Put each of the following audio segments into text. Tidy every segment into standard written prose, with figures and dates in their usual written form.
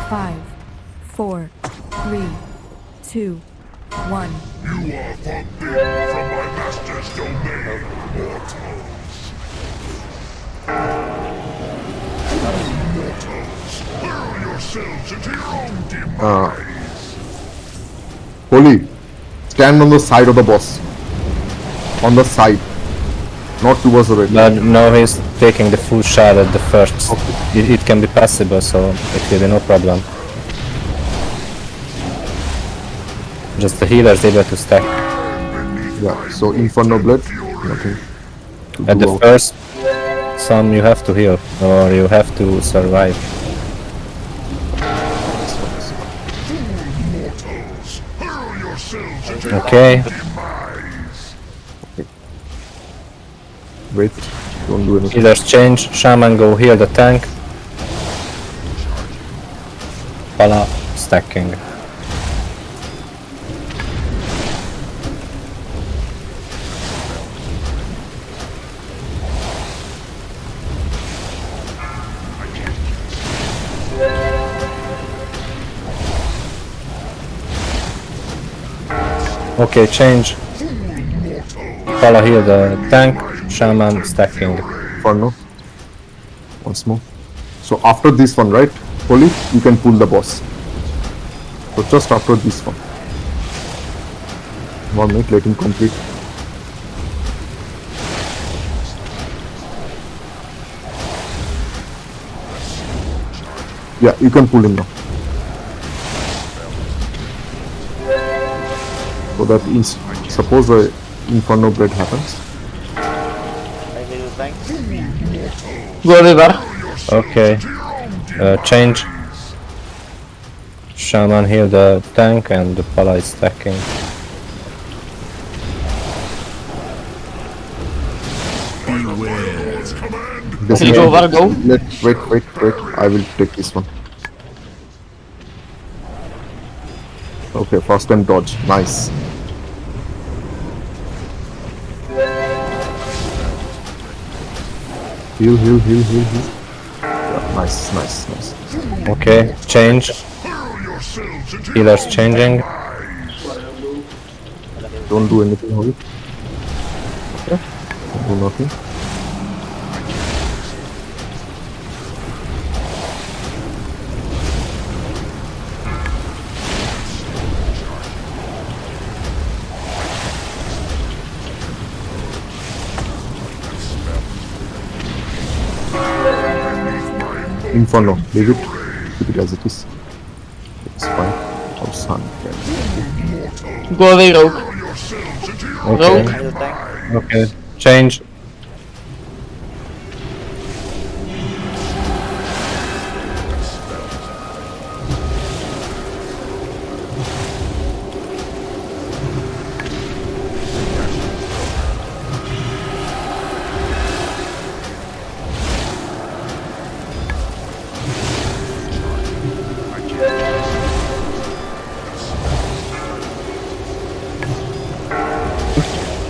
5, 4, 3, 2, 1. You are forbidden from my master's domain, mortals. Mortals, hurl yourselves into your own demise. Holy, stand on the side of the boss. On the side. Not towards the red. But now he's taking the full shot at the first. It can be passable, so it will be no problem. Just the healer is able to stack. Yeah, so Inferno Blood, nothing. At the first some you have to heal, or you have to survive. Mortals, hurl yourselves into Okay, Wait, don't do anything. healers change, shaman go heal the tank. Pala stacking. Okay, change. Pala heal the tank, shaman stacking. Inferno. Once more. So after this one, right? Holy, you can pull the boss. So just after this one. 1 minute, let him complete. Yeah, you can pull him now. So that is, suppose the Inferno Blade happens. Go river. Okay, change. Shaman heal the tank and the Pala is stacking. This Okay, is- go over, go. Wait. I will take this one. Okay, first time dodge. Nice. Heal. Yeah, nice. Okay, change. Healers changing. Don't do anything, Holy. Okay. Do nothing. Inferno, leave it. Keep it as it is. It's fine. Our son can. Go away, Rogue. Okay, Rogue. okay, change.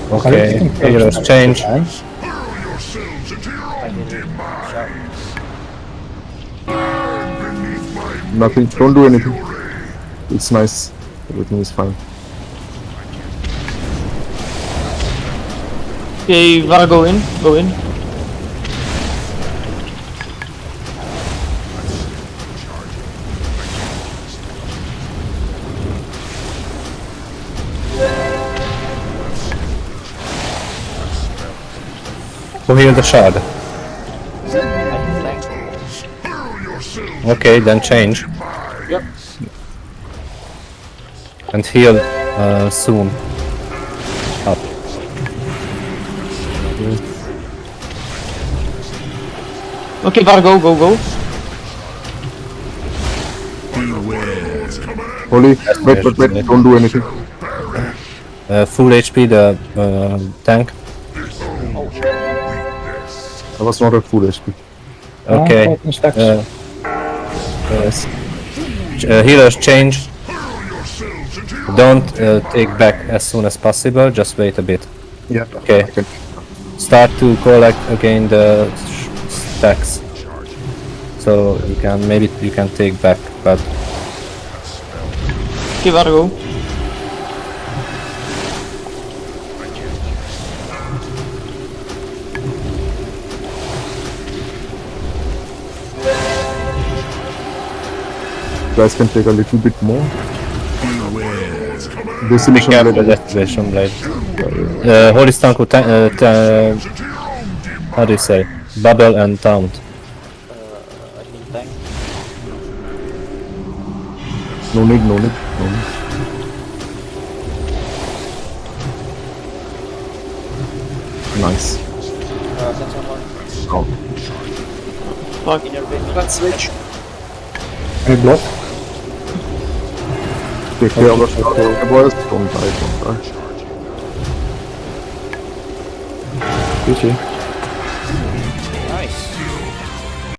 Okay, healers change. Nothing. Don't do anything. It's nice. Everything is fine. Okay, Var, go in. Go heal the shard. Okay, then change. Yep. And heal soon. Up. Okay, Var, go. Holy, wait. Don't do anything. Full HP the tank. I was not at full HP. Okay. Yes. Healers change. Don't take back as soon as possible. Just wait a bit. Yeah. Okay. I can. Start to collect again the stacks. so you can maybe you can take back, but Okay, Vargo. You guys can take a little bit more. be Decimation careful blade. with Destination Blade. Holy Stanku, how do you say? Bubble and Taunt. I think tank. No need, no need, no need. Nice. Send someone. Out. Fuck. Inner base. Let's switch. Any block? Take care of the shot, boys. Don't die, don't die. GG.